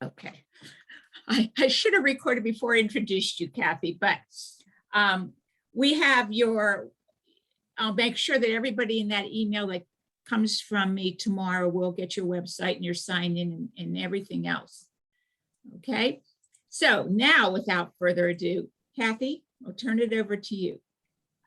Okay. I should have recorded before I introduced you, Kathy, but we have I'll make sure that everybody in that email that comes from me tomorrow will get your website and your sign in and everything else. Okay. So now, without further ado, Kathy, I'll turn it over to you.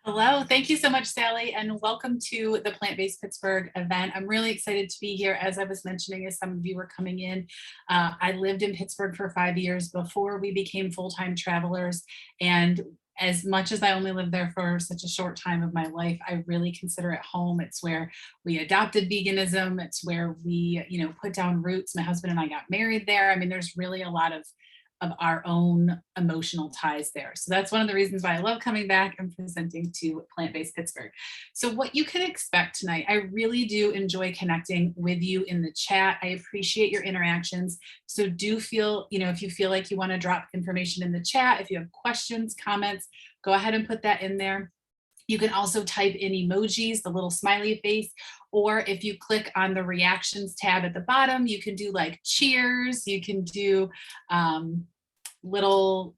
Hello, thank you so much, Sally, and welcome to the Plant-Based Pittsburgh event. I'm really excited to be here. As I was mentioning, as some of you were coming in, I lived in Pittsburgh for 5 years before we became full-time travelers. And as much as I only lived there for such a short time of my life, I really consider it home. It's where we adopted veganism. It's where we, put down roots. My husband and I got married there. I mean, there's really a lot of our own emotional ties there. So that's one of the reasons why I love coming back and presenting to Plant-Based Pittsburgh. So what you can expect tonight, I really do enjoy connecting with you in the chat. I appreciate your interactions. So do feel, if you feel like you want to drop information in the chat, if you have questions, comments, go ahead and put that in there. You can also type in emojis, the little smiley face, or if you click on the reactions tab at the bottom, you can do like cheers, you can do little,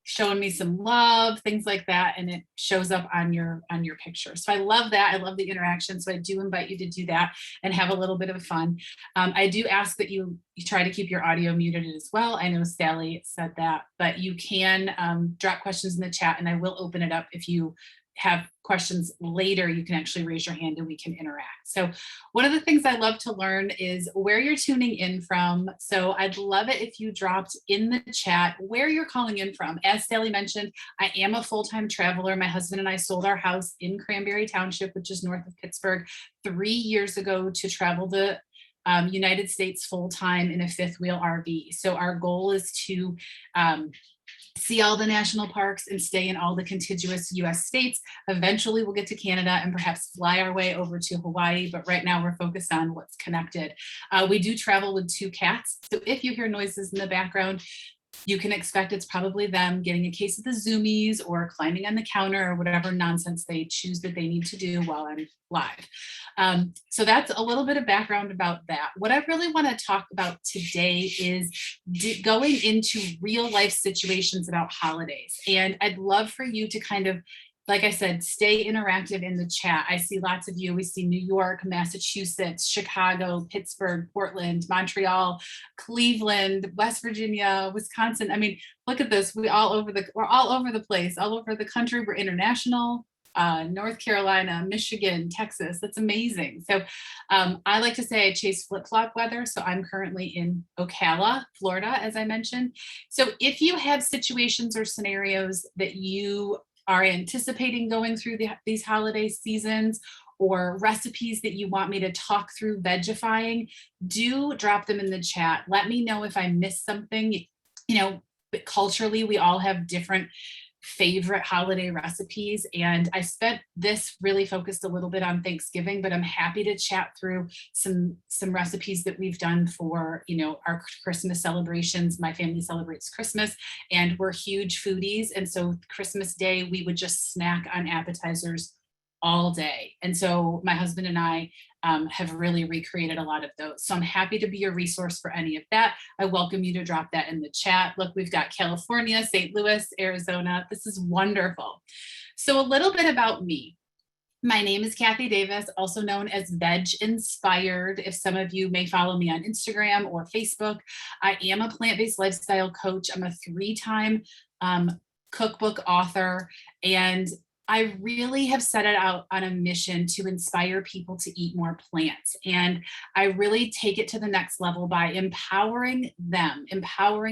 showing me some love, things like that, and it shows up on your picture. So I love that. I love the interaction. So I do invite you to do that and have a little bit of fun. I do ask that you try to keep your audio muted as well. I know Sally said that, but you can drop questions in the chat and I will open it up. If you have questions later, you can actually raise your hand and we can interact. So one of the things I love to learn is where you're tuning in from. So I'd love it if you dropped in the chat where you're calling in from. As Sally mentioned, I am a full-time traveler. My husband and I sold our house in Cranberry Township, which is north of Pittsburgh, 3 years ago to travel the United States full-time in a fifth wheel RV. So our goal is to see all the national parks and stay in all the contiguous US states. Eventually we'll get to Canada and perhaps fly our way over to Hawaii, but right now we're focused on what's connected. We do travel with 2 cats. So if you hear noises in the background, you can expect it's probably them getting a case of the zoomies or climbing on the counter or whatever nonsense they choose that they need to do while I'm live. So that's a little bit of background about that. What I really want to talk about today is going into real life situations about holidays. And I'd love for you to kind of, like I said, stay interactive in the chat. I see lots of you. We see New York, Massachusetts, Chicago, Pittsburgh, Portland, Montreal, Cleveland, West Virginia, Wisconsin. I mean, look at this. We're all over the place, all over the country. We're international. North Carolina, Michigan, Texas. That's amazing. So I like to say I chase flip-flop weather. So I'm currently in Ocala, Florida, as I mentioned. So if you have situations or scenarios that you are anticipating going through these holiday seasons, or recipes that you want me to talk through vegifying, do drop them in the chat. Let me know if I missed something. But culturally, we all have different favorite holiday recipes. And I spent this really focused a little bit on Thanksgiving, but I'm happy to chat through some recipes that we've done for, our Christmas celebrations. My family celebrates Christmas and we're huge foodies. And so Christmas Day, we would just snack on appetizers all day. And so my husband and I have really recreated a lot of those. So I'm happy to be a resource for any of that. I welcome you to drop that in the chat. Look, we've got California, St. Louis, Arizona. This is wonderful. So a little bit about me. My name is Kathy Davis, also known as Veg Inspired. If some of you may follow me on Instagram or Facebook, I am a plant-based lifestyle coach. I'm a 3-time cookbook author, and I really have set it out on a mission to inspire people to eat more plants. And I really take it to the next level by empowering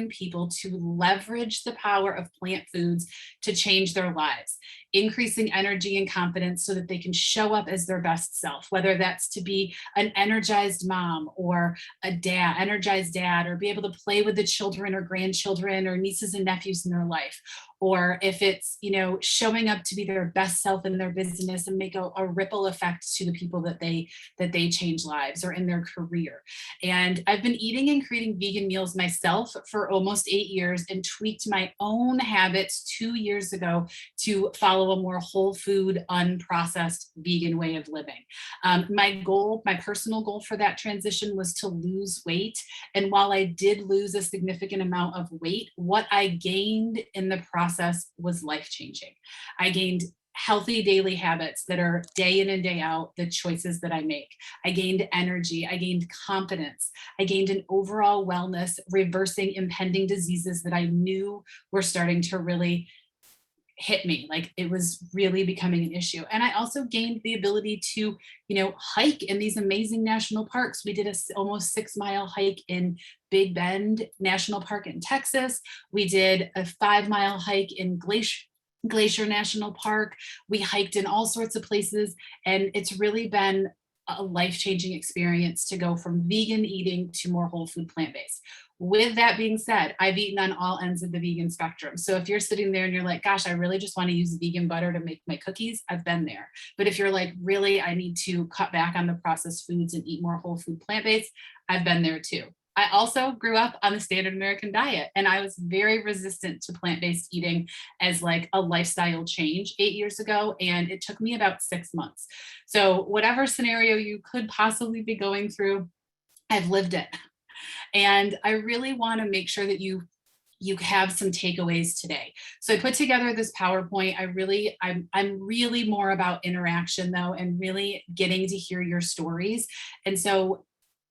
people to leverage the power of plant foods to change their lives, increasing energy and confidence so that they can show up as their best self, whether that's to be an energized mom or energized dad, or be able to play with the children or grandchildren or nieces and nephews in their life, or if it's, showing up to be their best self in their business and make a ripple effect to the people that they change lives or in their career. And I've been eating and creating vegan meals myself for almost 8 years and tweaked my own habits 2 years ago to follow a more whole food, unprocessed vegan way of living. My personal goal for that transition was to lose weight. And while I did lose a significant amount of weight, what I gained in the process was life-changing. I gained healthy daily habits that are day in and day out the choices that I make. I gained energy. I gained confidence. I gained an overall wellness, reversing impending diseases that I knew were starting to really hit me. Like it was really becoming an issue. And I also gained the ability to, hike in these amazing national parks. We did a almost 6-mile hike in Big Bend National Park in Texas. We did a 5-mile hike in Glacier National Park. We hiked in all sorts of places. And it's really been a life-changing experience to go from vegan eating to more whole food plant-based. With that being said, I've eaten on all ends of the vegan spectrum. So if you're sitting there and you're like, gosh, I really just want to use vegan butter to make my cookies, I've been there. But if you're like, really, I need to cut back on the processed foods and eat more whole food plant-based, I've been there too. I also grew up on the standard American diet, and I was very resistant to plant-based eating as like a lifestyle change 8 years ago. And it took me about 6 months. So whatever scenario you could possibly be going through, I've lived it. And I really want to make sure that you have some takeaways today. So I put together this PowerPoint. I'm really more about interaction though, and really getting to hear your stories. And so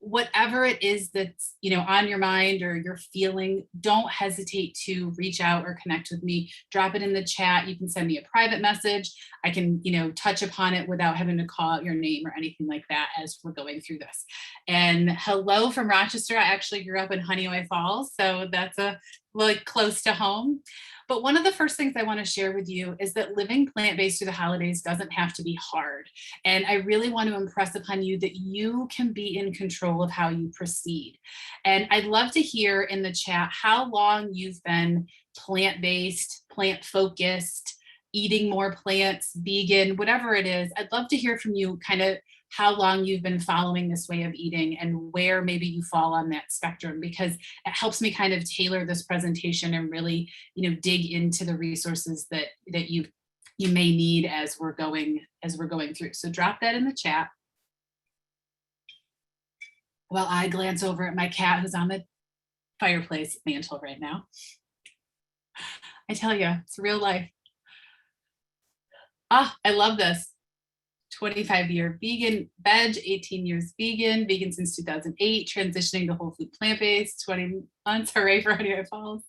whatever it is that's, on your mind or you're feeling, don't hesitate to reach out or connect with me. Drop it in the chat. You can send me a private message. I can, touch upon it without having to call out your name or anything like that as we're going through this. And hello from Rochester. I actually grew up in Honeoye Falls, so that's close to home. But one of the first things I want to share with you is that living plant-based through the holidays doesn't have to be hard. And I really want to impress upon you that you can be in control of how you proceed. And I'd love to hear in the chat how long you've been plant-based, plant-focused, eating more plants, vegan, whatever it is. I'd love to hear from you kind of how long you've been following this way of eating and where maybe you fall on that spectrum, because it helps me kind of tailor this presentation and really, dig into the resources that you may need as we're going through. So drop that in the chat while I glance over at my cat who's on the fireplace mantle right now. I tell you, it's real life. I love this. 25-year vegan veg, 18 years vegan since 2008, transitioning to whole food plant-based, 20 months, hooray for Honeoye Falls.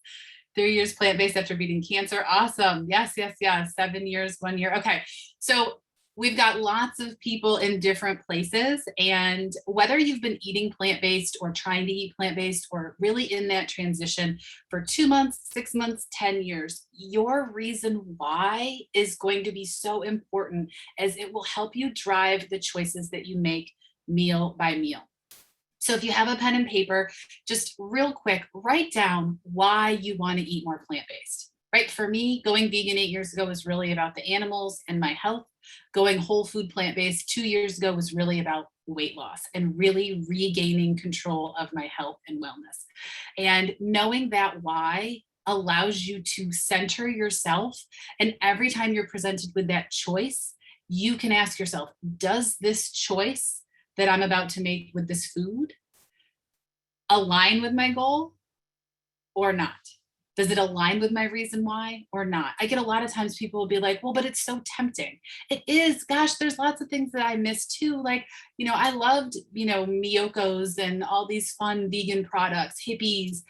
3 years plant-based after beating cancer. Awesome. Yes. 7 years, 1 year. Okay. So we've got lots of people in different places, and whether you've been eating plant-based or trying to eat plant-based or really in that transition for 2 months, 6 months, 10 years, your reason why is going to be so important, as it will help you drive the choices that you make meal by meal. So if you have a pen and paper, just real quick, write down why you want to eat more plant-based. Right? For me, going vegan 8 years ago was really about the animals and my health. Going whole food plant-based 2 years ago was really about weight loss and really regaining control of my health and wellness. And knowing that why allows you to center yourself. And every time you're presented with that choice, you can ask yourself, does this choice that I'm about to make with this food align with my goal or not? Does it align with my reason why or not? I get a lot of times people will be like, well, but it's so tempting. It is. Gosh, there's lots of things that I miss too. Like, I loved, Miyoko's and all these fun vegan products, hippies.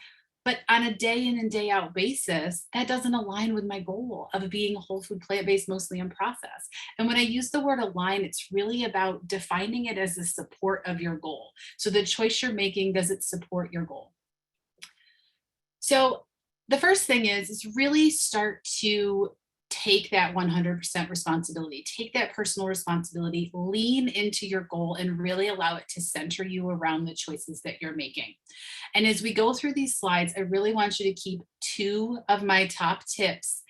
But on a day in and day out basis, that doesn't align with my goal of being a whole food plant-based, mostly unprocessed. And when I use the word align, it's really about defining it as a support of your goal. So the choice you're making, does it support your goal? So the first thing is really start to take that 100% responsibility, take that personal responsibility, lean into your goal, and really allow it to center you around the choices that you're making. And as we go through these slides, I really want you to keep 2 of my top tips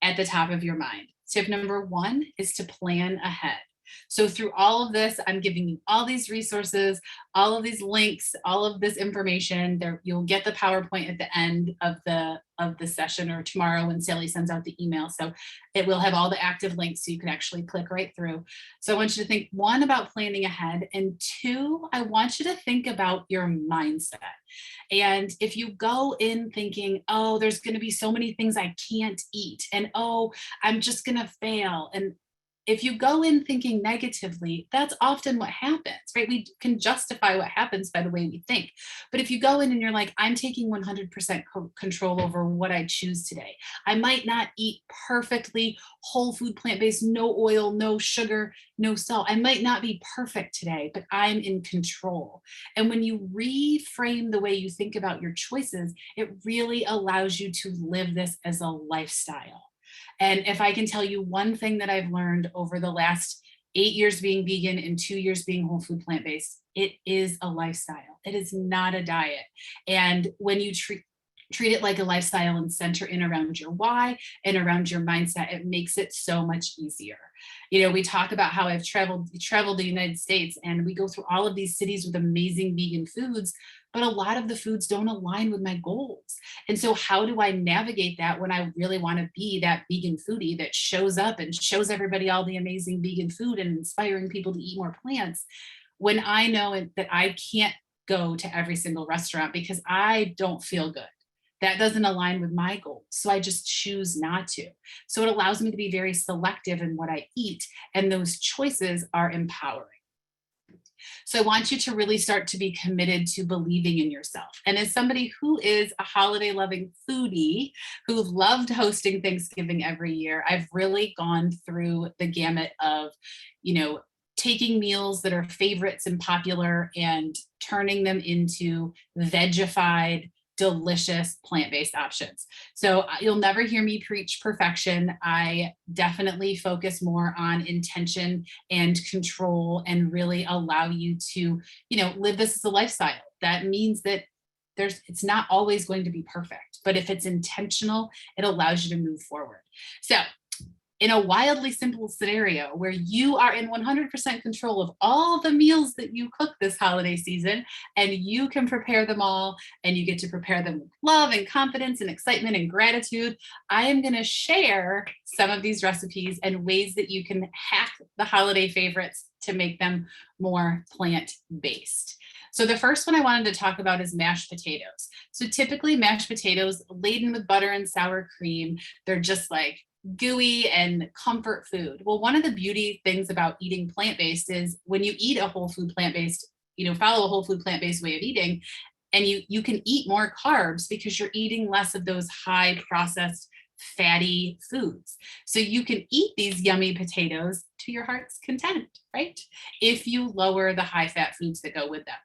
at the top of your mind. Tip number one is to plan ahead. So through all of this, I'm giving you all these resources, all of these links, all of this information. There, you'll get the PowerPoint at the end of the session or tomorrow when Sally sends out the email. So it will have all the active links so you can actually click right through. So I want you to think, one, about planning ahead, and two, I want you to think about your mindset. And if you go in thinking, oh, there's going to be so many things I can't eat, and oh, I'm just going to fail, and if you go in thinking negatively, that's often what happens, right? We can justify what happens by the way we think. But if you go in and you're like, I'm taking 100% control over what I choose today. I might not eat perfectly whole food, plant-based, no oil, no sugar, no salt. I might not be perfect today, but I'm in control. And when you reframe the way you think about your choices, it really allows you to live this as a lifestyle. And if I can tell you one thing that I've learned over the last 8 years being vegan and 2 years being whole food plant-based, it is a lifestyle. It is not a diet. And when you treat it like a lifestyle and center in around your why and around your mindset, it makes it so much easier. You know, we talk about how I've traveled the United States, and we go through all of these cities with amazing vegan foods, but a lot of the foods don't align with my goals. And so how do I navigate that when I really want to be that vegan foodie that shows up and shows everybody all the amazing vegan food and inspiring people to eat more plants, when I know that I can't go to every single restaurant because I don't feel good? That doesn't align with my goals. So I just choose not to. So it allows me to be very selective in what I eat, and those choices are empowering. So I want you to really start to be committed to believing in yourself. And as somebody who is a holiday loving foodie, who loved hosting Thanksgiving every year, I've really gone through the gamut of, taking meals that are favorites and popular and turning them into vegified, delicious plant-based options. So you'll never hear me preach perfection. I definitely focus more on intention and control and really allow you to, live this as a lifestyle. That means that it's not always going to be perfect, but if it's intentional, it allows you to move forward. So in a wildly simple scenario where you are in 100% control of all the meals that you cook this holiday season, and you can prepare them all, and you get to prepare them with love and confidence and excitement and gratitude, I am going to share some of these recipes and ways that you can hack the holiday favorites to make them more plant-based. So the first one I wanted to talk about is mashed potatoes. So typically mashed potatoes laden with butter and sour cream, they're just like gooey and comfort food. Well, one of the beauty things about eating plant-based is when you eat a whole food plant-based, follow a whole food plant-based way of eating, and you can eat more carbs because you're eating less of those high processed fatty foods. So you can eat these yummy potatoes to your heart's content, right? If you lower the high fat foods that go with them.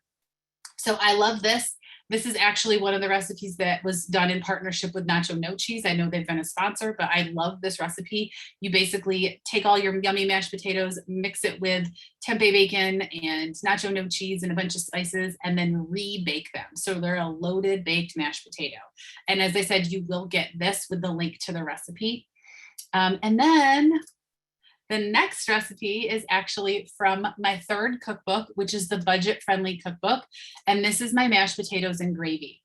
So I love this. This is actually one of the recipes that was done in partnership with Nacho No Cheese. I know they've been a sponsor, but I love this recipe. You basically take all your yummy mashed potatoes, mix it with tempeh bacon and Nacho No Cheese and a bunch of spices, and then re-bake them. So they're a loaded baked mashed potato. And as I said, you will get this with the link to the recipe. And then the next recipe is actually from my third cookbook, which is the budget-friendly cookbook. And this is my mashed potatoes and gravy.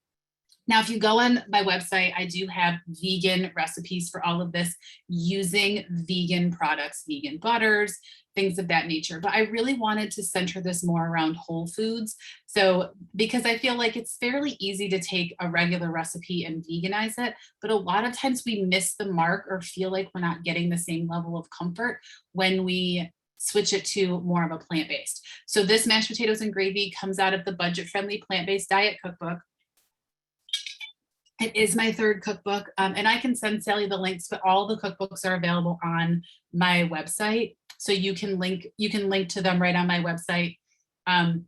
Now, if you go on my website, I do have vegan recipes for all of this using vegan products, vegan butters, things of that nature. But I really wanted to center this more around whole foods. So because I feel like it's fairly easy to take a regular recipe and veganize it, but a lot of times we miss the mark or feel like we're not getting the same level of comfort when we switch it to more of a plant-based. So this mashed potatoes and gravy comes out of the budget-friendly plant-based diet cookbook. It is my third cookbook, and I can send Sally the links, but all the cookbooks are available on my website. So you can link to them right on my website. And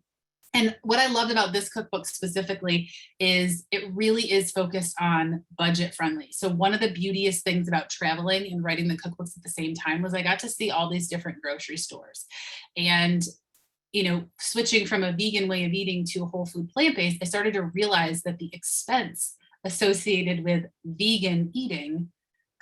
what I loved about this cookbook specifically is it really is focused on budget friendly. So one of the beauteous things about traveling and writing the cookbooks at the same time was I got to see all these different grocery stores. And switching from a vegan way of eating to a whole food plant-based, I started to realize that the expense associated with vegan eating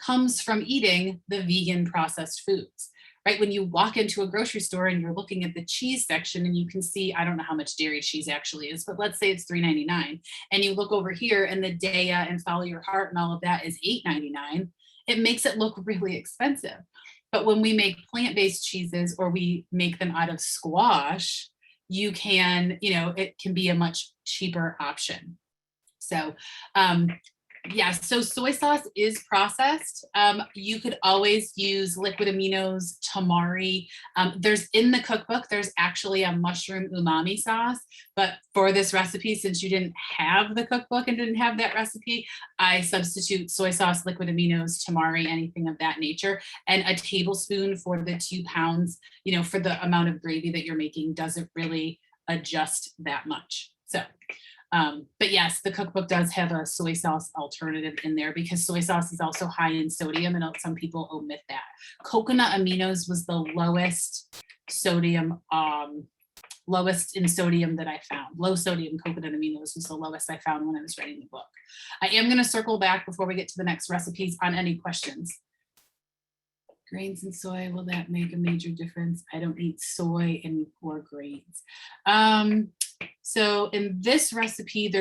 comes from eating the vegan processed foods, right? When you walk into a grocery store and you're looking at the cheese section and you can see, I don't know how much dairy cheese actually is, but let's say it's $3.99. And you look over here and the Daiya and Follow Your Heart and all of that is $8.99. It makes it look really expensive. But when we make plant-based cheeses or we make them out of squash, you can, it can be a much cheaper option. So, yeah, so soy sauce is processed. You could always use liquid aminos, tamari. There's in the cookbook, there's actually a mushroom umami sauce, but for this recipe, since you didn't have the cookbook and didn't have that recipe, I substitute soy sauce, liquid aminos, tamari, anything of that nature, and a tablespoon for the 2 pounds, for the amount of gravy that you're making doesn't really adjust that much. So, but yes, the cookbook does have a soy sauce alternative in there because soy sauce is also high in sodium and some people omit that. Coconut aminos was the lowest sodium, lowest in sodium that I found. Low sodium coconut aminos was the lowest I found when I was writing the book. I am going to circle back before we get to the next recipes on any questions. Grains and soy, will that make a major difference? I don't eat soy or grains. So in this recipe,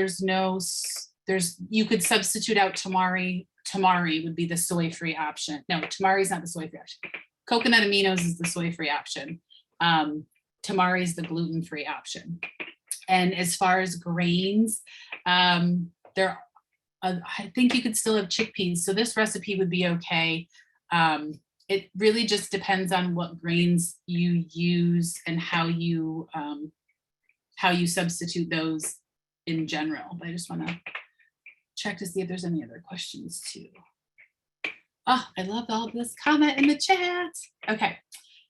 you could substitute out tamari. Tamari would be the soy-free option. No, tamari is not the soy-free option. Coconut aminos is the soy-free option. Tamari is the gluten-free option. And as far as grains, I think you could still have chickpeas. So this recipe would be okay. It really just depends on what grains you use and how you substitute those in general. But I just want to check to see if there's any other questions too. Oh, I love all of this comment in the chat. Okay,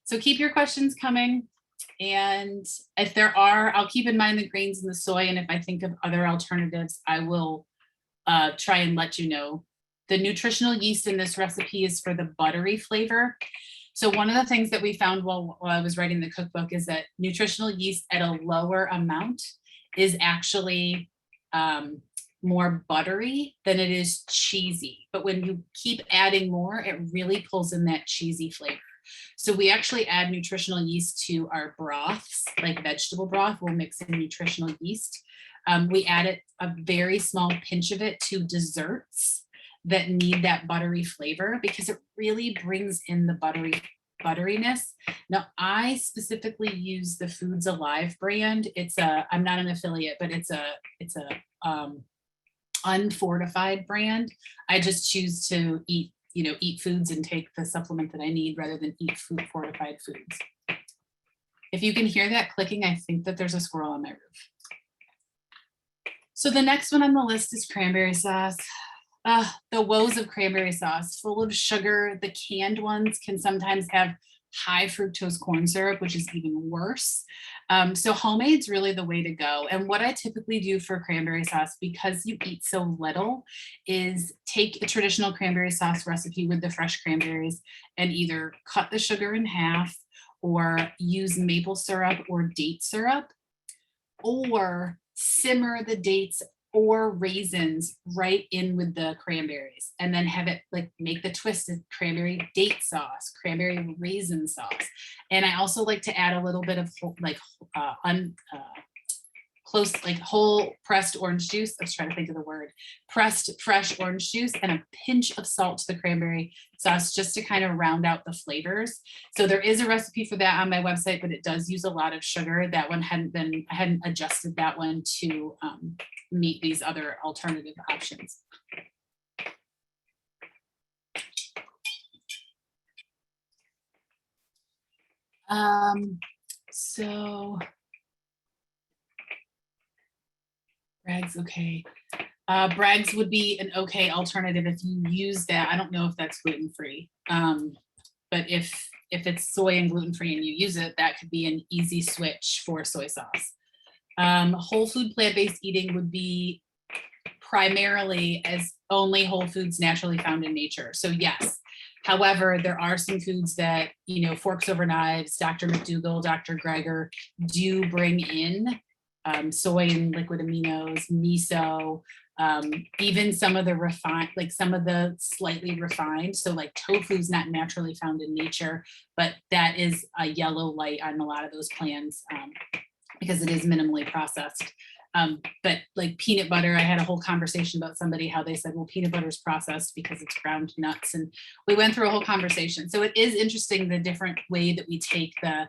so keep your questions coming. And if there are, I'll keep in mind the grains and the soy. And if I think of other alternatives, I will try and let you know. The nutritional yeast in this recipe is for the buttery flavor. So one of the things that we found while I was writing the cookbook is that nutritional yeast at a lower amount is actually more buttery than it is cheesy. But when you keep adding more, it really pulls in that cheesy flavor. So we actually add nutritional yeast to our broths, like vegetable broth, we'll mix in nutritional yeast. We add a very small pinch of it to desserts that need that buttery flavor because it really brings in the butteriness. Now, I specifically use the Foods Alive brand. I'm not an affiliate, but it's a unfortified brand. I just choose to eat foods and take the supplement that I need rather than eat fortified foods. If you can hear that clicking, I think that there's a squirrel on my roof. So the next one on the list is cranberry sauce. The woes of cranberry sauce, full of sugar. The canned ones can sometimes have high fructose corn syrup, which is even worse. So homemade's really the way to go. And what I typically do for cranberry sauce, because you eat so little, is take a traditional cranberry sauce recipe with the fresh cranberries and either cut the sugar in half or use maple syrup or date syrup, or simmer the dates or raisins right in with the cranberries and then have it make the twisted cranberry date sauce, cranberry raisin sauce. And I also like to add a little bit of whole pressed orange juice. Let's try to think of the word. Pressed fresh orange juice and a pinch of salt to the cranberry sauce just to kind of round out the flavors. So there is a recipe for that on my website, but it does use a lot of sugar. That one I hadn't adjusted that one to meet these other alternative options. So Bragg's okay. Bragg's would be an okay alternative if you use that. I don't know if that's gluten-free, but if it's soy and gluten-free and you use it, that could be an easy switch for soy sauce. Whole food plant-based eating would be primarily as only whole foods naturally found in nature. So yes, however, there are some foods that, Forks Over Knives, Dr. McDougall, Dr. Greger do bring in soy and liquid aminos, miso, even some of the refined, like some of the slightly refined. So like tofu is not naturally found in nature, but that is a yellow light on a lot of those plans because it is minimally processed. But like peanut butter, I had a whole conversation about somebody, how they said, well, peanut butter is processed because it's ground nuts. And we went through a whole conversation. So it is interesting the different way that we take the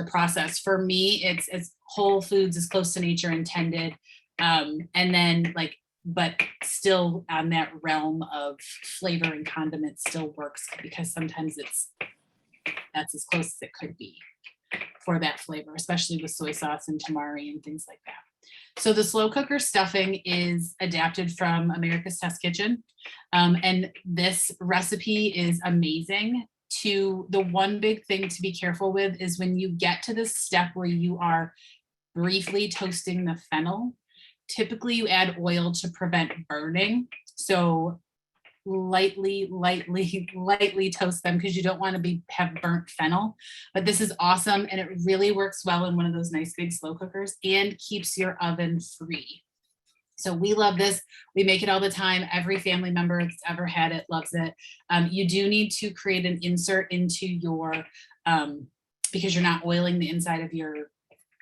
process. For me, it's as whole foods as close to nature intended. And then like, but still on that realm of flavor and condiment still works because sometimes that's as close as it could be for that flavor, especially with soy sauce and tamari and things like that. So the slow cooker stuffing is adapted from America's Test Kitchen. And this recipe is amazing. The one big thing to be careful with is when you get to this step where you are briefly toasting the fennel, typically you add oil to prevent burning. So lightly toast them because you don't want to have burnt fennel. But this is awesome and it really works well in one of those nice big slow cookers and keeps your oven free. So we love this. We make it all the time. Every family member that's ever had it loves it. You do need to create an insert into your, because you're not oiling the inside of your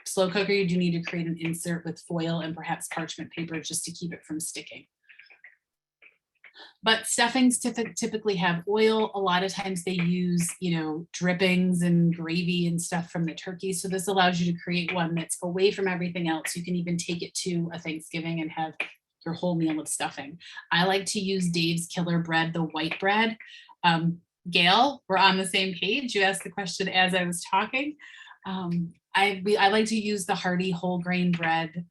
slow cooker, you do need to create an insert with foil and perhaps parchment paper just to keep it from sticking. But stuffings typically have oil. A lot of times they use, drippings and gravy and stuff from the turkey. So this allows you to create one that's away from everything else. You can even take it to a Thanksgiving and have your whole meal of stuffing. I like to use Dave's Killer Bread, the white bread. Gail, we're on the same page. You asked the question as I was talking. I like to use the hearty whole grain bread,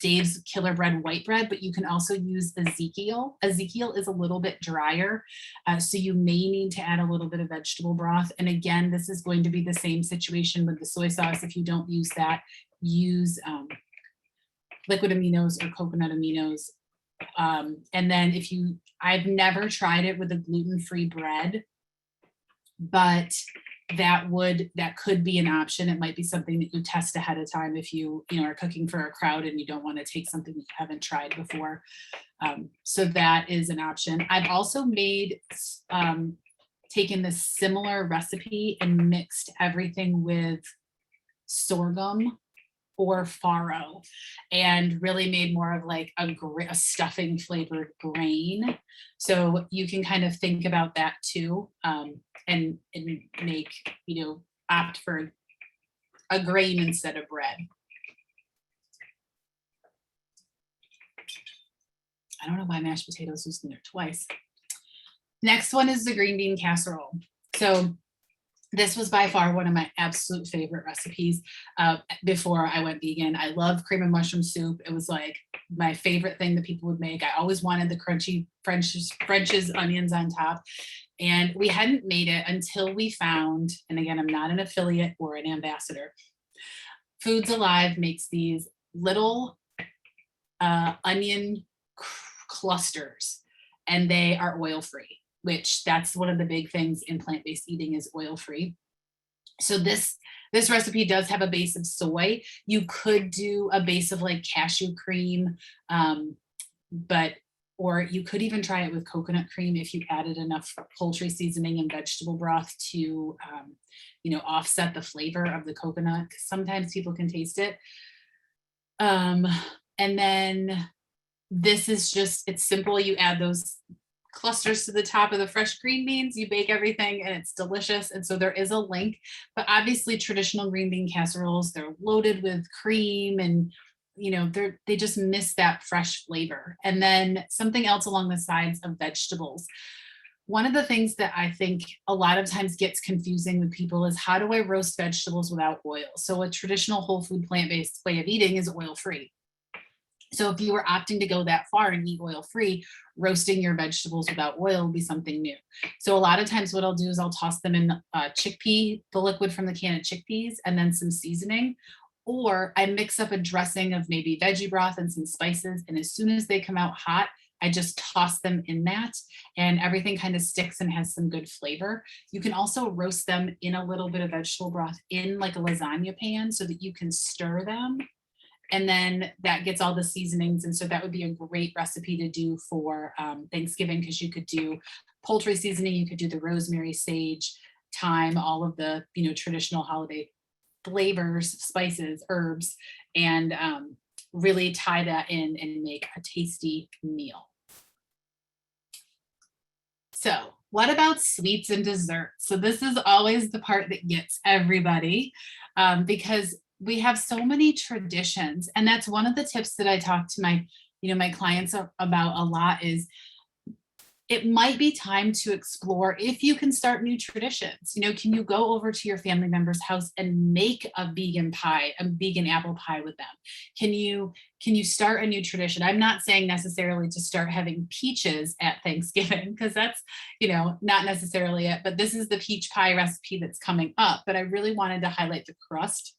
Dave's Killer Bread white bread, but you can also use Ezekiel. Ezekiel is a little bit drier, so you may need to add a little bit of vegetable broth. And again, this is going to be the same situation with the soy sauce. If you don't use that, use liquid aminos or coconut aminos. And then I've never tried it with a gluten-free bread, but that could be an option. It might be something that you test ahead of time if you are cooking for a crowd and you don't want to take something that you haven't tried before. So that is an option. I've also taken this similar recipe and mixed everything with sorghum or farro and really made more of like a stuffing flavored grain. So you can kind of think about that too, and make, opt for a grain instead of bread. I don't know why mashed potatoes was in there twice. Next one is the green bean casserole. So this was by far one of my absolute favorite recipes before I went vegan. I love cream and mushroom soup. It was like my favorite thing that people would make. I always wanted the crunchy French's onions on top. And we hadn't made it until we found, and again, I'm not an affiliate or an ambassador, Foods Alive makes these little onion clusters, and they are oil-free, which that's one of the big things in plant-based eating is oil-free. So this recipe does have a base of soy. You could do a base of like cashew cream, or you could even try it with coconut cream if you added enough poultry seasoning and vegetable broth to, offset the flavor of the coconut, because sometimes people can taste it. And then this is it's simple. You add those clusters to the top of the fresh green beans, you bake everything, and it's delicious. And so there is a link, but obviously traditional green bean casseroles, they're loaded with cream and they just miss that fresh flavor. And then something else along the sides of vegetables. One of the things that I think a lot of times gets confusing with people is, how do I roast vegetables without oil? So a traditional whole food plant-based way of eating is oil-free. So if you were opting to go that far and eat oil-free, roasting your vegetables without oil will be something new. So a lot of times what I'll do is I'll toss them in the liquid from the can of chickpeas, and then some seasoning. Or I mix up a dressing of maybe veggie broth and some spices. And as soon as they come out hot, I just toss them in that, and everything kind of sticks and has some good flavor. You can also roast them in a little bit of vegetable broth in like a lasagna pan so that you can stir them And then that gets all the seasonings. And so that would be a great recipe to do for Thanksgiving, because you could do poultry seasoning, you could do the rosemary, sage, thyme, all of the, traditional holiday flavors, spices, herbs, and really tie that in and make a tasty meal. So what about sweets and desserts? So this is always the part that gets everybody, because we have so many traditions. And that's one of the tips that I talk to my clients about a lot is it might be time to explore if you can start new traditions. Can you go over to your family member's house and make a vegan pie, a vegan apple pie with them? Can you start a new tradition? I'm not saying necessarily to start having peaches at Thanksgiving, because that's, not necessarily it, but this is the peach pie recipe that's coming up. But I really wanted to highlight the crust.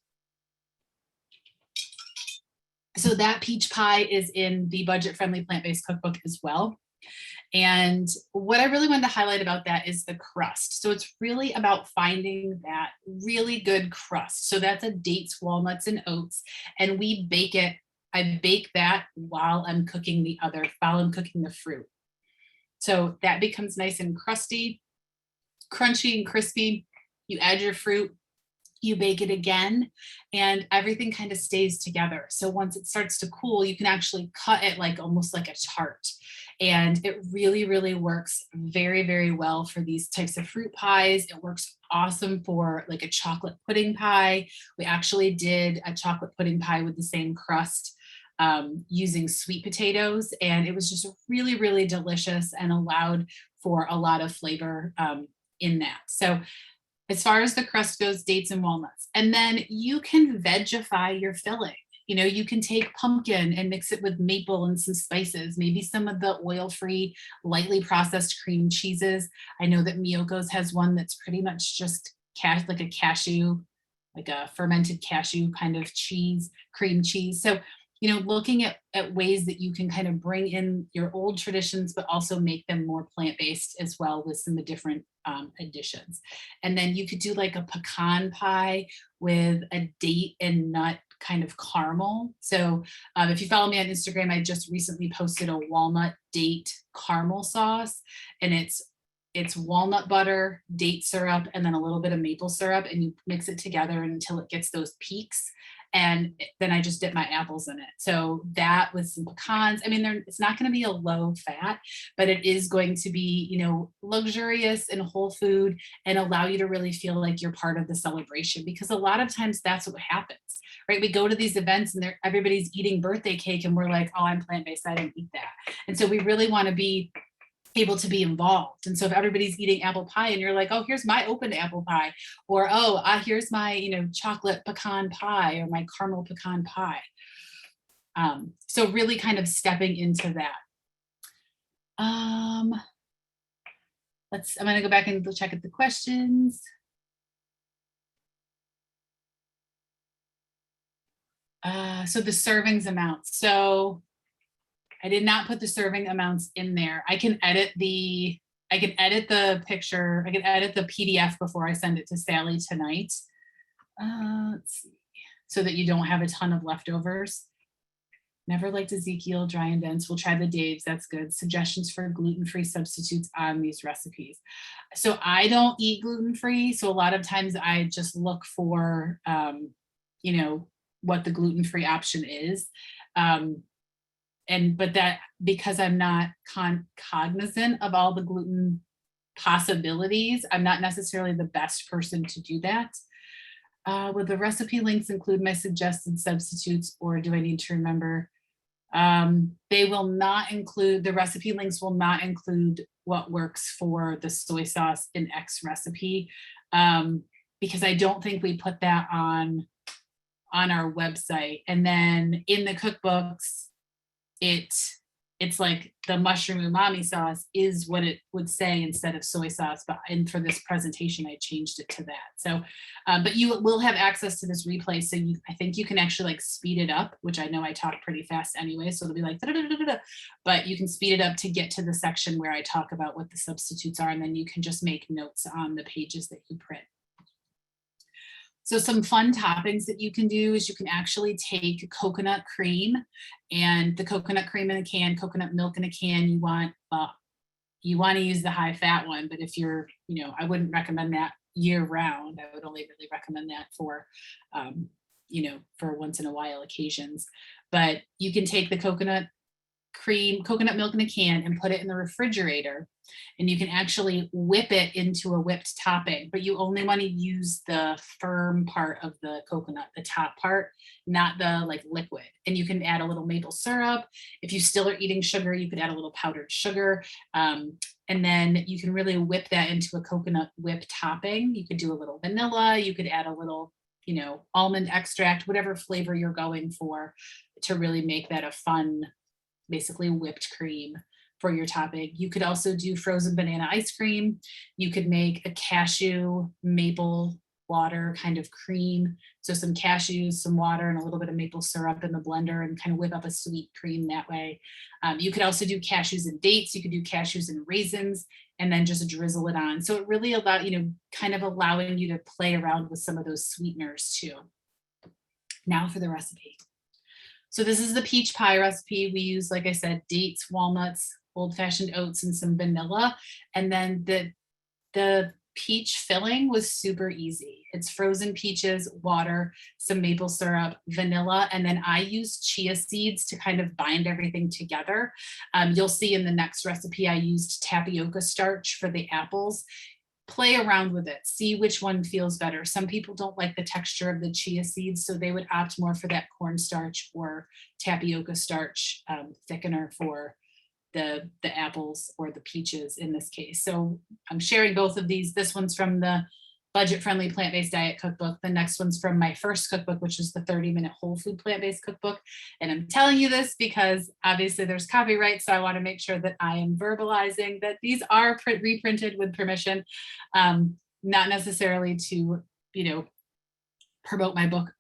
So that peach pie is in the budget-friendly plant-based cookbook as well. And what I really wanted to highlight about that is the crust. So it's really about finding that really good crust. So that's a dates, walnuts, and oats. And we bake it. I bake that while I'm cooking the fruit. So that becomes nice and crusty, crunchy and crispy. You add your fruit, you bake it again, and everything kind of stays together. So once it starts to cool, you can actually cut it almost like a tart. And it really, really works very, very well for these types of fruit pies. It works awesome for a chocolate pudding pie. We actually did a chocolate pudding pie with the same crust using sweet potatoes. And it was just really, really delicious and allowed for a lot of flavor in that. So as far as the crust goes, dates and walnuts. And then you can vegify your filling. You can take pumpkin and mix it with maple and some spices, maybe some of the oil-free, lightly processed cream cheeses. I know that Miyoko's has one that's pretty much just like a cashew, like a fermented cashew kind of cheese, cream cheese. So, looking at ways that you can kind of bring in your old traditions, but also make them more plant-based as well with some different additions. And then you could do a pecan pie with a date and nut kind of caramel. So if you follow me on Instagram, I just recently posted a walnut date caramel sauce, and it's walnut butter, date syrup, and then a little bit of maple syrup, and you mix it together until it gets those peaks. And then I just dip my apples in it. So that with some pecans, it's not going to be a low fat, but it is going to be, luxurious and whole food and allow you to really feel like you're part of the celebration, because a lot of times that's what happens, right? We go to these events and everybody's eating birthday cake and we're like, oh, I'm plant-based, I didn't eat that. And so we really want to be able to be involved. And so if everybody's eating apple pie and you're like, oh, here's my open apple pie, or here's my chocolate pecan pie or my caramel pecan pie. So really kind of stepping into that. I'm going to go back and check at the questions. So the servings amounts. So I did not put the serving amounts in there. I can edit the picture. I can edit the PDF before I send it to Sally tonight. Let's see, so that you don't have a ton of leftovers. Never liked Ezekiel, dry and dense. We'll try the Dave's. That's good. Suggestions for gluten-free substitutes on these recipes. So I don't eat gluten-free. So a lot of times I just look for, what the gluten-free option is. But that, because I'm not cognizant of all the gluten possibilities, I'm not necessarily the best person to do that. Will the recipe links include my suggested substitutes, or do I need to remember? They will not include, the recipe links will not include what works for the soy sauce in X recipe, because I don't think we put that on our website. And then in the cookbooks, it's like the mushroom umami sauce is what it would say instead of soy sauce, and for this presentation I changed it to that. So but you will have access to this replay, so I think you can actually speed it up, which I know I talk pretty fast anyway, so it'll be like but you can speed it up to get to the section where I talk about what the substitutes are, and then you can just make notes on the pages that you print. So some fun toppings that you can do is you can actually take coconut cream, and the coconut cream in a can, coconut milk in a can, you want to use the high fat one, but if you're, I wouldn't recommend that year round. I would only really recommend that for, for once in a while occasions. But you can take the coconut milk in a can and put it in the refrigerator, and you can actually whip it into a whipped topping, but you only want to use the firm part of the coconut, the top part, not the like liquid. And you can add a little maple syrup. If you still are eating sugar, you could add a little powdered sugar. And then you can really whip that into a coconut whip topping. You could do a little vanilla, you could add a little, almond extract, whatever flavor you're going for, to really make that a fun, basically whipped cream for your topping. You could also do frozen banana ice cream. You could make a cashew maple water kind of cream. So some cashews, some water, and a little bit of maple syrup in the blender, and kind of whip up a sweet cream that way. You could also do cashews and dates. You could do cashews and raisins, and then just drizzle it on. So it really kind of allowing you to play around with some of those sweeteners too. Now for the recipe. So this is the peach pie recipe. We use, like I said, dates, walnuts, old-fashioned oats, and some vanilla. And then the peach filling was super easy. It's frozen peaches, water, some maple syrup, vanilla, and then I use chia seeds to kind of bind everything together. You'll see in the next recipe, I used tapioca starch for the apples. Play around with it, see which one feels better. Some people don't like the texture of the chia seeds, so they would opt more for that cornstarch or tapioca starch thickener for the apples or the peaches in this case. So I'm sharing both of these. This one's from the budget-friendly plant-based diet cookbook. The next one's from my first cookbook, which is the 30-minute whole food plant-based cookbook. And I'm telling you this because obviously there's copyright, so I want to make sure that I am verbalizing that these are reprinted with permission, not necessarily to, promote my book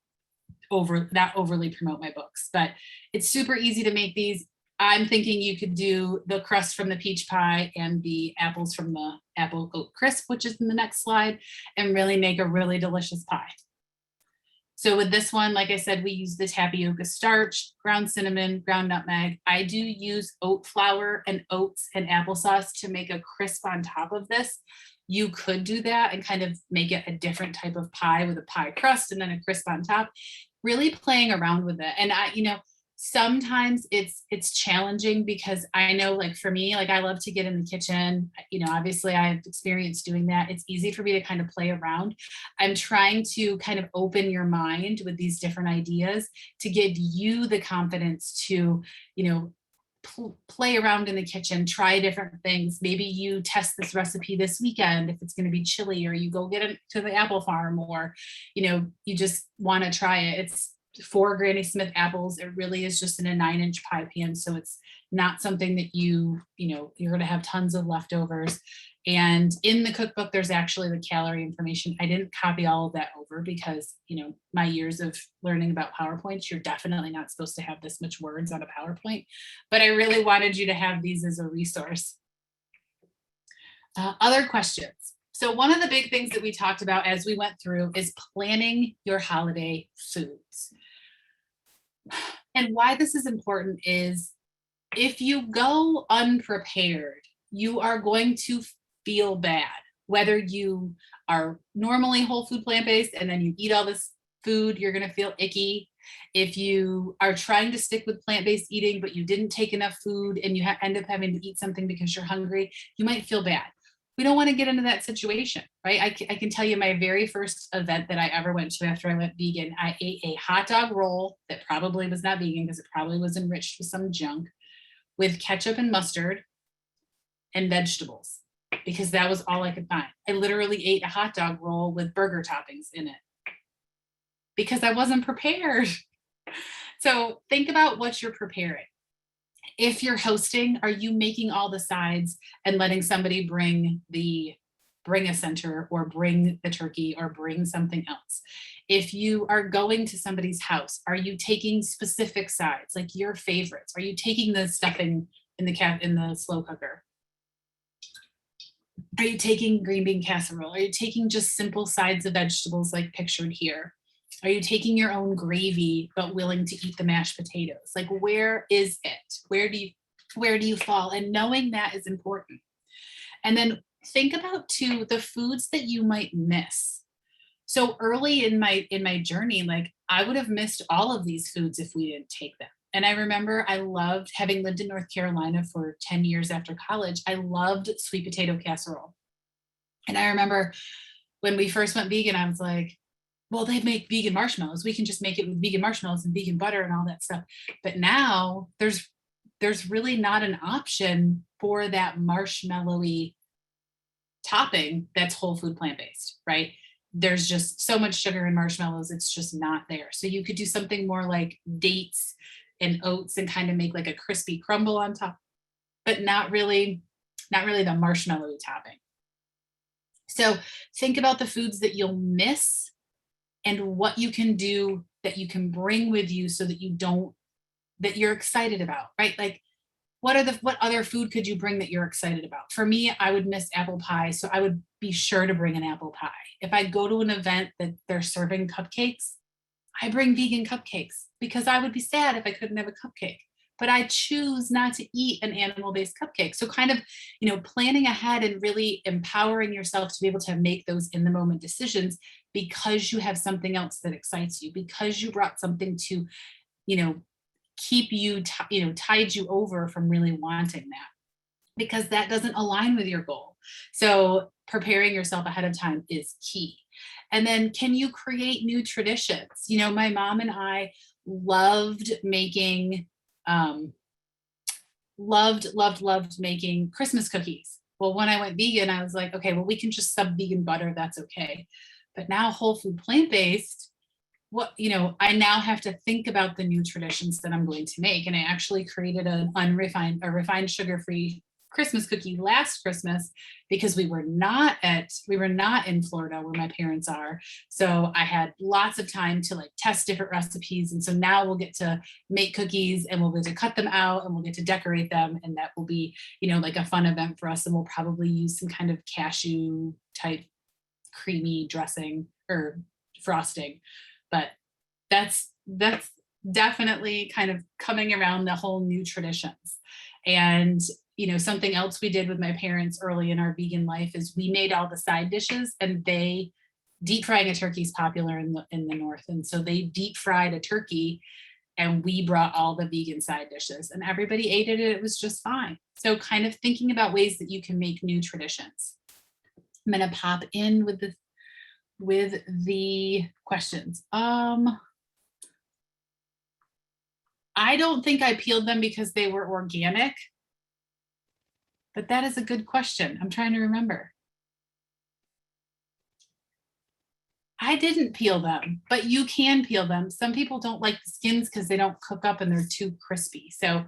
not overly promote my books, but it's super easy to make these. I'm thinking you could do the crust from the peach pie and the apples from the apple oat crisp, which is in the next slide, and really make a really delicious pie. So with this one, like I said, we use the tapioca starch, ground cinnamon, ground nutmeg. I do use oat flour and oats and applesauce to make a crisp on top of this. You could do that and kind of make it a different type of pie with a pie crust and then a crisp on top, really playing around with it. And sometimes it's challenging because I know, like for me, like I love to get in the kitchen, obviously I have experience doing that. It's easy for me to kind of play around. I'm trying to kind of open your mind with these different ideas to give you the confidence to, play around in the kitchen, try different things. Maybe you test this recipe this weekend if it's going to be chilly, or you go get it to the apple farm, or, you just want to try it. It's 4 Granny Smith apples. It really is just in a 9-inch pie pan. So it's not something that you're going to have tons of leftovers. And in the cookbook, there's actually the calorie information. I didn't copy all of that over because, my years of learning about PowerPoints, you're definitely not supposed to have this much words on a PowerPoint, but I really wanted you to have these as a resource. Other questions? So one of the big things that we talked about as we went through is planning your holiday foods. And why this is important is if you go unprepared, you are going to feel bad, whether you are normally whole food plant-based and then you eat all this food, you're going to feel icky. If you are trying to stick with plant-based eating, but you didn't take enough food and you end up having to eat something because you're hungry, you might feel bad. We don't want to get into that situation, right? I can tell you my very first event that I ever went to after I went vegan, I ate a hot dog roll that probably was not vegan because it probably was enriched with some junk, with ketchup and mustard and vegetables, because that was all I could find. I literally ate a hot dog roll with burger toppings in it because I wasn't prepared. So think about what you're preparing. If you're hosting, are you making all the sides and letting somebody bring a center or bring the turkey or bring something else? If you are going to somebody's house, are you taking specific sides, like your favorites? Are you taking the stuffing in the slow cooker? Are you taking green bean casserole? Are you taking just simple sides of vegetables like pictured here? Are you taking your own gravy, but willing to eat the mashed potatoes? Like, where is it? Where do you fall? And knowing that is important. And then think about too, the foods that you might miss. So early in my journey, like I would have missed all of these foods if we didn't take them. And I remember I loved, having lived in North Carolina for 10 years after college, I loved sweet potato casserole. And I remember when we first went vegan, I was like, well, they make vegan marshmallows. We can just make it with vegan marshmallows and vegan butter and all that stuff. But now there's really not an option for that marshmallowy topping that's whole food plant-based, right? There's just so much sugar in marshmallows, it's just not there. So you could do something more like dates and oats and kind of make like a crispy crumble on top, but not really the marshmallowy topping. So think about the foods that you'll miss and what you can do that you can bring with you so that that you're excited about, right? Like what other food could you bring that you're excited about? For me, I would miss apple pie. So I would be sure to bring an apple pie. If I go to an event that they're serving cupcakes, I bring vegan cupcakes because I would be sad if I couldn't have a cupcake. But I choose not to eat an animal-based cupcake. So kind of, planning ahead and really empowering yourself to be able to make those in the moment decisions because you have something else that excites you, because you brought something to, keep you, tide you over from really wanting that, because that doesn't align with your goal. So preparing yourself ahead of time is key. And then can you create new traditions? My mom and I loved making, loved making Christmas cookies. Well, when I went vegan, I was like, okay, well, we can just sub vegan butter. That's okay. But now whole food plant-based, I now have to think about the new traditions that I'm going to make. And I actually created a refined sugar-free Christmas cookie last Christmas because we were not in Florida where my parents are. So I had lots of time to like test different recipes. And so now we'll get to make cookies and we'll get to cut them out and we'll get to decorate them. And that will be, like a fun event for us. And we'll probably use some kind of cashew type creamy dressing or frosting. But that's definitely kind of coming around the whole new traditions. And something else we did with my parents early in our vegan life is we made all the side dishes, and deep frying a turkey is popular in the North. And so they deep fried a turkey and we brought all the vegan side dishes and everybody ate it. And it was just fine. So kind of thinking about ways that you can make new traditions. I'm going to pop in with the questions. I don't think I peeled them because they were organic, but that is a good question. I'm trying to remember. I didn't peel them, but you can peel them. Some people don't like the skins because they don't cook up and they're too crispy. So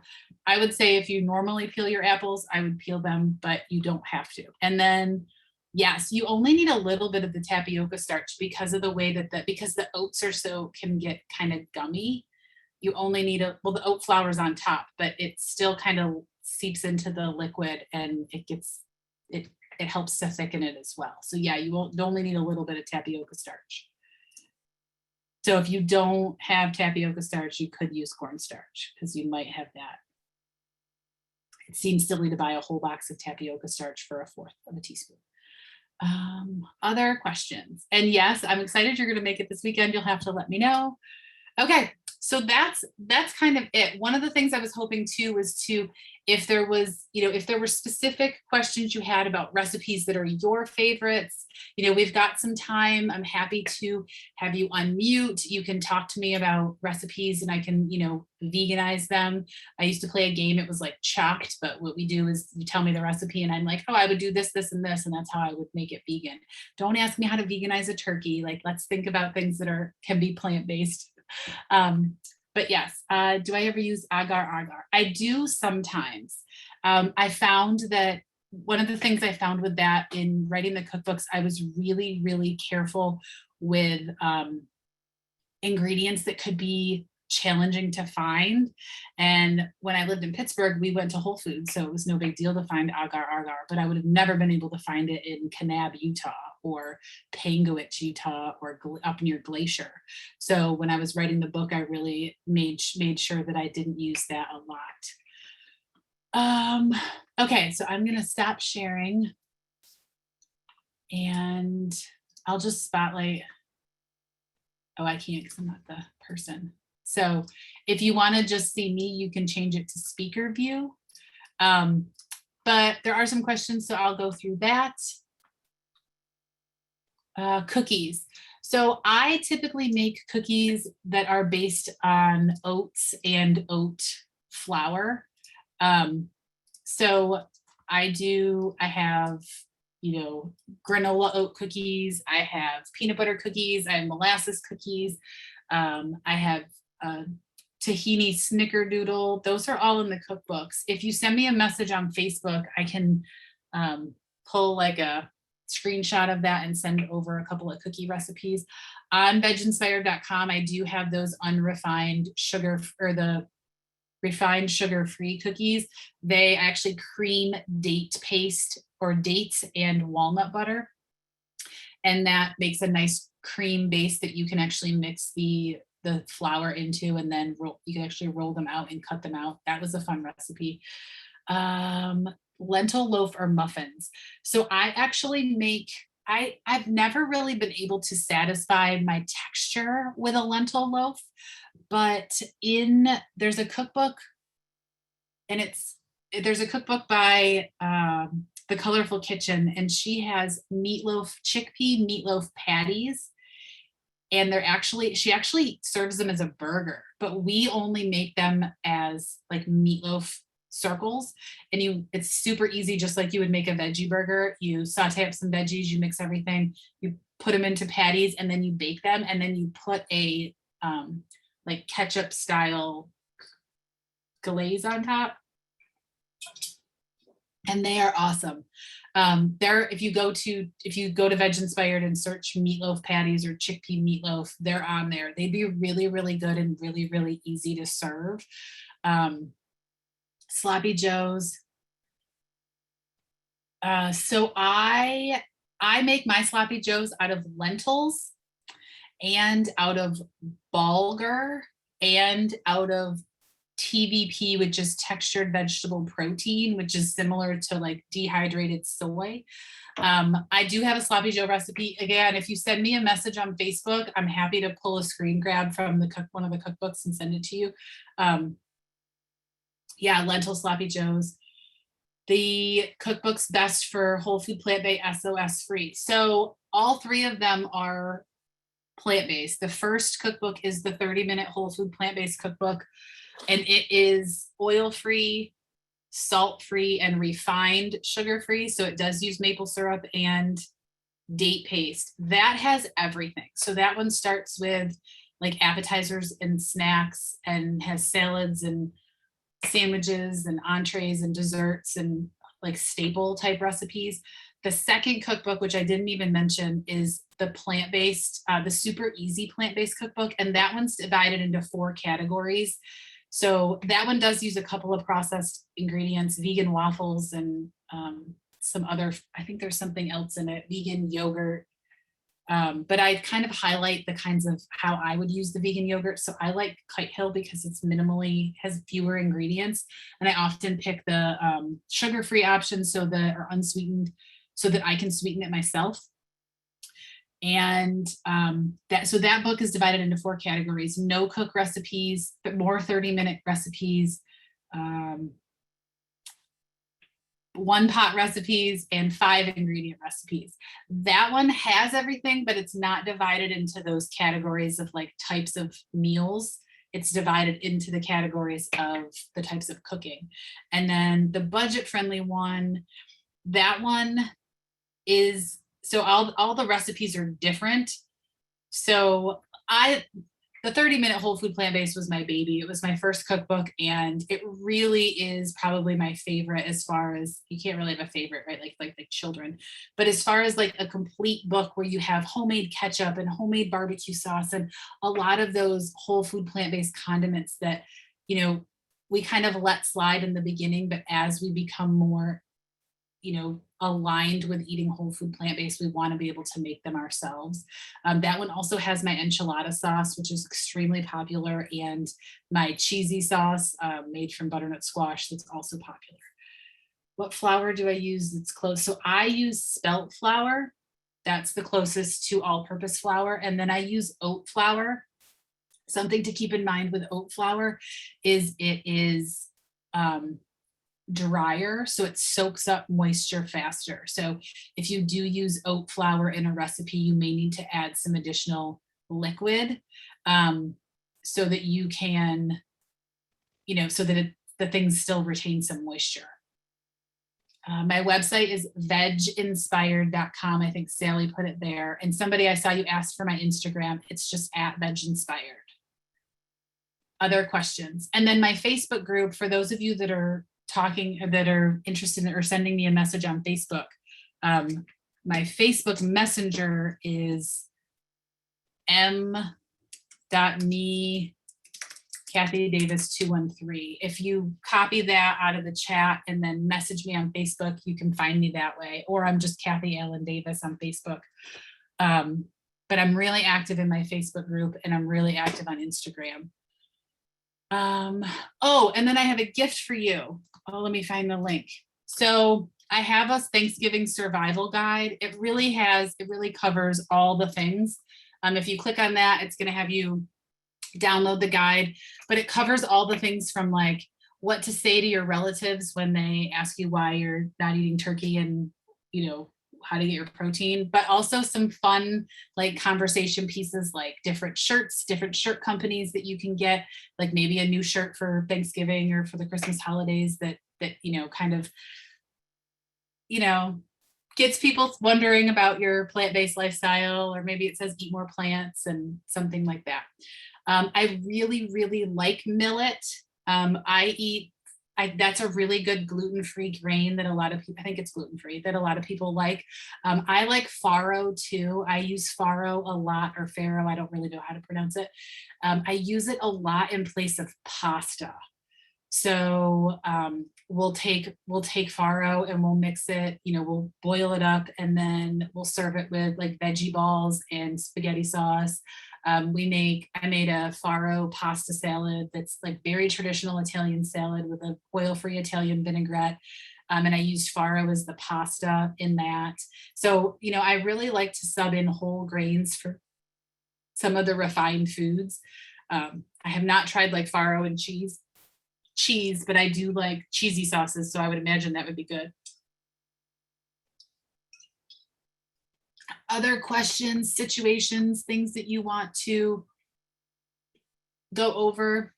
I would say if you normally peel your apples, I would peel them, but you don't have to. And then, yes, you only need a little bit of the tapioca starch because of the way because the oats can get kind of gummy. You only need the oat flour is on top, but it still kind of seeps into the liquid and it helps to thicken it as well. So yeah, you only need a little bit of tapioca starch. So if you don't have tapioca starch, you could use cornstarch because you might have that. It seems silly to buy a whole box of tapioca starch for 1/4 of a teaspoon. Other questions? And yes, I'm excited you're going to make it this weekend. You'll have to let me know. Okay, so that's kind of it. One of the things I was hoping too was if there were specific questions you had about recipes that are your favorites, we've got some time. I'm happy to have you unmute. You can talk to me about recipes and I can, veganize them. I used to play a game. It was like Chopped, but what we do is you tell me the recipe and I'm like, oh, I would do this, this, and this, and that's how I would make it vegan. Don't ask me how to veganize a turkey. Like, let's think about things that can be plant-based. But yes, do I ever use agar? I do sometimes. I found that one of the things I found with that in writing the cookbooks, I was really, really careful with ingredients that could be challenging to find. And when I lived in Pittsburgh, we went to Whole Foods, so it was no big deal to find agar-agar, but I would have never been able to find it in Kanab, Utah, or Panguitch, Utah, or up near Glacier. So when I was writing the book, I really made sure that I didn't use that a lot. Okay, so I'm gonna stop sharing and I'll just spotlight. Oh, I can't because I'm not the person. So if you want to just see me, you can change it to speaker view. But there are some questions, so I'll go through that. Cookies. So I typically make cookies that are based on oats and oat flour. So I have, granola oat cookies. I have peanut butter cookies. I have molasses cookies. I have tahini snickerdoodle. Those are all in the cookbooks. If you send me a message on Facebook, I can pull like a screenshot of that and send over a couple of cookie recipes. On veginspired.com, I do have those unrefined sugar, or the refined sugar-free cookies. They actually cream date paste, or dates and walnut butter. And that makes a nice cream base that you can actually mix the flour into, and then you can actually roll them out and cut them out. That was a fun recipe. Lentil loaf or muffins. So I actually make, I've never really been able to satisfy my texture with a lentil loaf, but there's a cookbook, and there's a cookbook by The Colorful Kitchen, and she has chickpea meatloaf patties, and she actually serves them as a burger, but we only make them as like meatloaf circles, and it's super easy, just like you would make a veggie burger. You saute up some veggies, you mix everything, you put them into patties, and then you bake them, and then you put a like ketchup style glaze on top, and they are awesome. If you go to Veg Inspired and search meatloaf patties or chickpea meatloaf, they're on there. They'd be really, really good and really, really easy to serve. Sloppy Joes. So I make my Sloppy Joes out of lentils and out of bulgur and out of TVP, which is textured vegetable protein, which is similar to like dehydrated soy. I do have a Sloppy Joe recipe. Again, if you send me a message on Facebook, I'm happy to pull a screen grab from one of the cookbooks and send it to you. Yeah, lentil Sloppy Joes. The cookbook's best for whole food, plant-based, SOS free. So all three of them are plant-based. The first cookbook is the 30-minute whole food plant-based cookbook, and it is oil-free, salt-free, and refined sugar-free. So it does use maple syrup and date paste. That has everything. So that one starts with like appetizers and snacks, and has salads and sandwiches and entrees and desserts and like staple type recipes. The second cookbook, which I didn't even mention, is the plant-based, the super easy plant-based cookbook. And that one's divided into 4 categories. So that one does use a couple of processed ingredients, vegan waffles, and some other, I think there's something else in it, vegan yogurt. But I kind of highlight the kinds of how I would use the vegan yogurt. So I like Kite Hill because it's has fewer ingredients. And I often pick the sugar-free options or unsweetened, so that I can sweeten it myself. And that book is divided into 4 categories: no cook recipes, but more 30-minute recipes, 1-pot recipes, and 5 ingredient recipes. That one has everything, but it's not divided into those categories of like types of meals. It's divided into the categories of the types of cooking. And then the budget friendly one, that one is, so all the recipes are different. So the 30-minute whole food plant-based was my baby. It was my first cookbook, and it really is probably my favorite, as far as, you can't really have a favorite, right? Like children, but as far as like a complete book where you have homemade ketchup and homemade barbecue sauce and a lot of those whole food plant-based condiments that, you know, we kind of let slide in the beginning, but as we become more, you know, aligned with eating whole food plant-based, we want to be able to make them ourselves. That one also has my enchilada sauce, which is extremely popular, and my cheesy sauce made from butternut squash, that's also popular. What flour do I use that's close? So I use spelt flour. That's the closest to all-purpose flour. And then I use oat flour. Something to keep in mind with oat flour is it is drier, so it soaks up moisture faster. So if you do use oat flour in a recipe, you may need to add some additional liquid so that you can, you know, so that the things still retain some moisture. My website is veginspired.com. I think Sally put it there. And somebody, I saw you asked for my Instagram. It's just at veginspired. Other questions? And then my Facebook group, for those of you that are interested in or sending me a message on Facebook, my Facebook Messenger is m.me Kathy Davis 213. If you copy that out of the chat and then message me on Facebook, you can find me that way. Or I'm just Kathy Allen Davis on Facebook. But I'm really active in my Facebook group, and I'm really active on Instagram. Oh, and then I have a gift for you. Oh, let me find the link. So I have a Thanksgiving survival guide. It really covers all the things. If you click on that, it's going to have you download the guide, but it covers all the things from like what to say to your relatives when they ask you why you're not eating turkey, and, you know, how to get your protein, but also some fun like conversation pieces, like different shirts, different shirt companies that you can get, like maybe a new shirt for Thanksgiving or for the Christmas holidays that, you know, kind of, you know, gets people wondering about your plant-based lifestyle, or maybe it says eat more plants and something like that. I really, really like millet. That's a really good gluten-free grain that a lot of people, I think it's gluten-free, that a lot of people like. I like farro too. I use farro a lot, or farro, I don't really know how to pronounce it. I use it a lot in place of pasta. So we'll take farro and we'll mix it, you know, we'll boil it up, and then we'll serve it with like veggie balls and spaghetti sauce. I made a farro pasta salad that's like very traditional Italian salad with a oil-free Italian vinaigrette. And I used farro as the pasta in that. So, you know, I really like to sub in whole grains for some of the refined foods. I have not tried like farro and cheese, but I do like cheesy sauces, so I would imagine that would be good. Other questions, situations, things that you want to go over?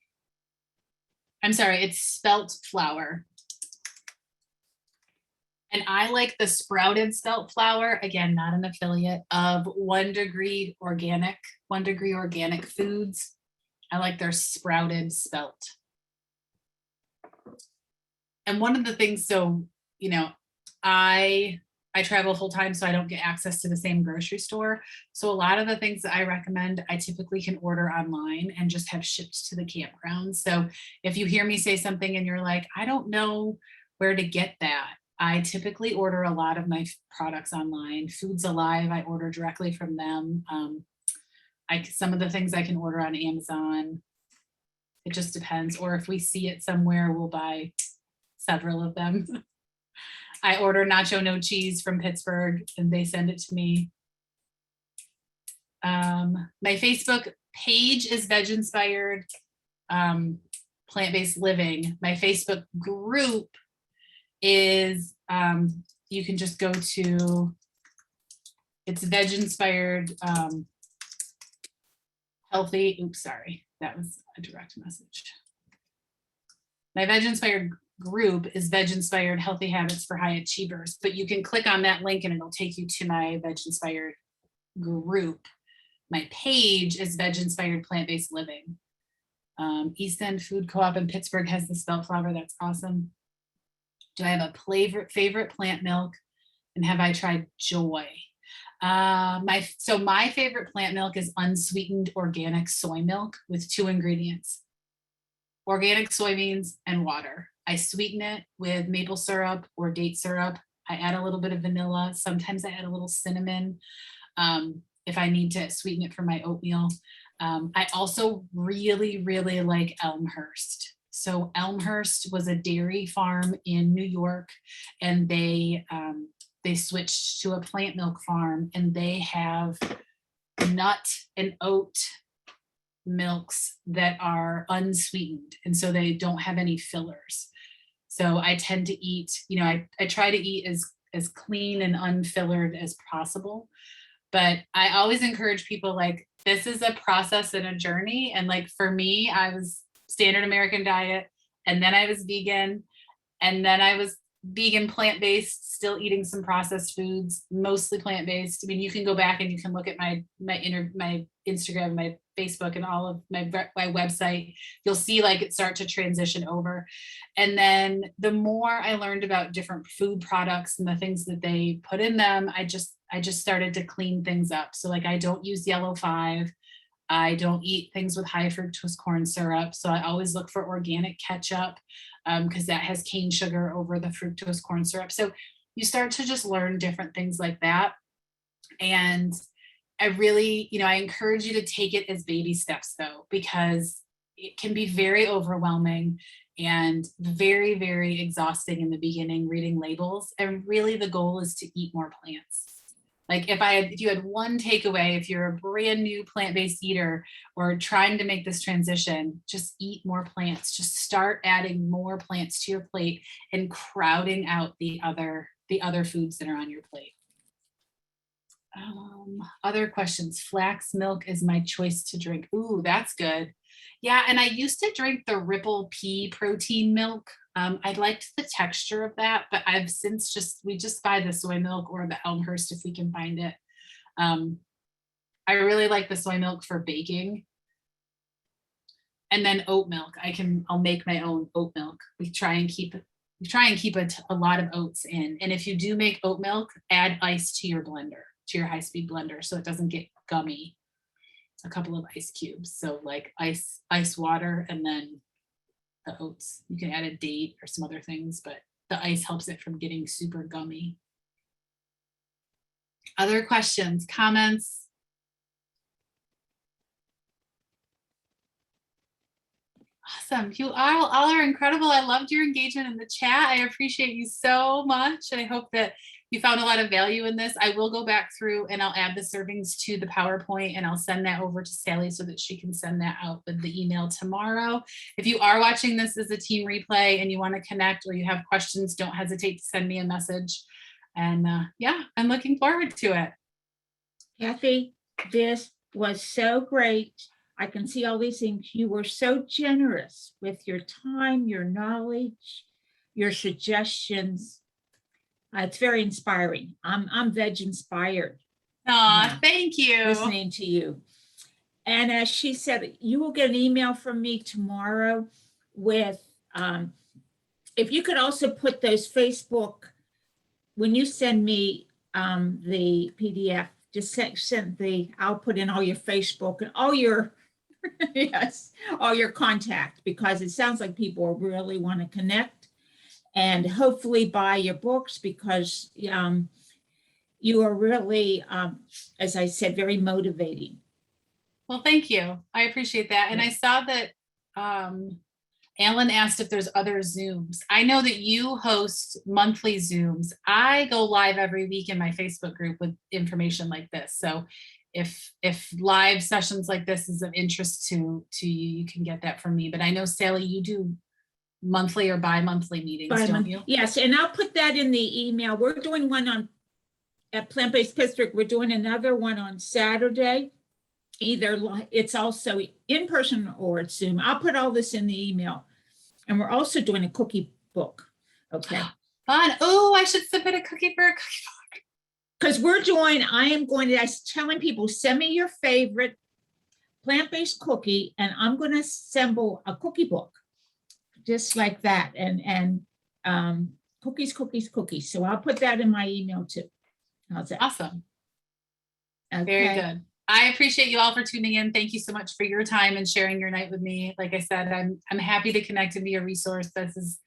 I'm sorry, it's spelt flour. And I like the sprouted spelt flour, again, not an affiliate of 1 Degree Organic Foods. I like their sprouted spelt. And one of the things, so, you know, I travel full time, so I don't get access to the same grocery store. So a lot of the things that I recommend, I typically can order online and just have shipped to the campground. So if you hear me say something and you're like, I don't know where to get that, I typically order a lot of my products online. Foods Alive, I order directly from them. Some of the things I can order on Amazon. It just depends. Or if we see it somewhere, we'll buy several of them. I order nacho no cheese from Pittsburgh and they send it to me. My Facebook page is Veg Inspired Plant-Based Living. My Facebook group is, you can just go to, it's Veg Inspired Healthy, oops, sorry, that was a direct message. My Veg Inspired group is Veg Inspired Healthy Habits for High Achievers, but you can click on that link and it'll take you to my Veg Inspired group. my page is Veg Inspired Plant-Based Living. East End Food Co-op in Pittsburgh has the spelt flour. That's awesome. Do I have a favorite plant milk? And have I tried Joy? My favorite plant milk is unsweetened organic soy milk with 2 ingredients: organic soybeans and water. I sweeten it with maple syrup or date syrup. I add a little bit of vanilla. Sometimes I add a little cinnamon if I need to sweeten it for my oatmeal. I also really, really like Elmhurst. So Elmhurst was a dairy farm in New York, and they switched to a plant milk farm, and they have nut and oat milks that are unsweetened. And so they don't have any fillers. So I tend to eat, I try to eat as clean and unfillered as possible. But I always encourage people, like, this is a process and a journey. And like, for me, I was standard American diet, and then I was vegan, and then I was vegan plant-based, still eating some processed foods, mostly plant-based. I mean, you can go back and you can look at my Instagram, my Facebook, and all of my website. You'll see like it start to transition over. And then the more I learned about different food products and the things that they put in them, I just started to clean things up. So like, I don't use yellow 5. I don't eat things with high fructose corn syrup. So I always look for organic ketchup, because that has cane sugar over the fructose corn syrup. So you start to just learn different things like that. And I really, I encourage you to take it as baby steps though, because it can be very overwhelming and very, very exhausting in the beginning, reading labels. And really the goal is to eat more plants. Like if you had one takeaway, if you're a brand new plant-based eater or trying to make this transition, just eat more plants. Just start adding more plants to your plate and crowding out the other foods that are on your plate. Other questions. Flax milk is my choice to drink. Ooh, that's good. Yeah, and I used to drink the Ripple pea protein milk. I liked the texture of that, but we just buy the soy milk or the Elmhurst if we can find it. I really like the soy milk for baking. And then oat milk. I'll make my own oat milk. We try and keep a lot of oats in. And if you do make oat milk, add ice to your blender, to your high-speed blender, so it doesn't get gummy. A couple of ice cubes. So like ice water, and then the oats. You can add a date or some other things, but the ice helps it from getting super gummy. Other questions, comments? Awesome. You all are incredible. I loved your engagement in the chat. I appreciate you so much. And I hope that you found a lot of value in this. I will go back through and I'll add the servings to the PowerPoint, and I'll send that over to Sally so that she can send that out with the email tomorrow. If you are watching this as a team replay and you want to connect or you have questions, don't hesitate to send me a message. And yeah, I'm looking forward to it. Kathy, this was so great. I can see all these things. You were so generous with your time, your knowledge, your suggestions. It's very inspiring. I'm veg inspired. Thank you. Listening to you. And as she said, you will get an email from me tomorrow with, if you could also put those Facebook, when you send me the PDF, just I'll put in all your Facebook and all your, yes, all your contact, because it sounds like people really want to connect and hopefully buy your books, because you are really, as I said, very motivating. Well, thank you. I appreciate that. And I saw that Alan asked if there's other Zooms. I know that you host monthly Zooms. I go live every week in my Facebook group with information like this. So if live sessions like this is of interest to you, you can get that from me. But I know, Sally, you do monthly or bi-monthly meetings, don't you? Yes, and I'll put that in the email. We're doing one at Plant-Based Pittsburgh. We're doing another one on Saturday. Either it's also in person or it's Zoom. I'll put all this in the email. And we're also doing a cookie book. Okay. Fun. Oh, I should submit a cookie for a cookie book. because I am going to, I was telling people, send me your favorite plant-based cookie, and I'm going to assemble a cookie book, just like that. And cookies, cookies, cookies. So I'll put that in my email too. How's that? Awesome. Okay. Very good. I appreciate you all for tuning in. Thank you so much for your time and sharing your night with me. Like I said, I'm happy to connect and be a resource. This is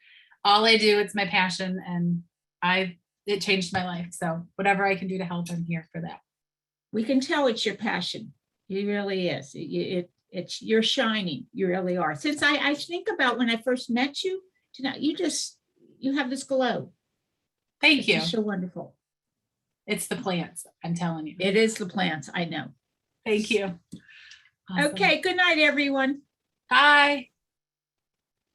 all I do. It's my passion, and it changed my life. So whatever I can do to help, I'm here for that. We can tell it's your passion. It really is. You're shining. You really are. Since I think about when I first met you, you have this glow. Thank you. It's so wonderful. It's the plants, I'm telling you. It is the plants. I know. Thank you. Awesome. Okay. Good night, everyone. Bye.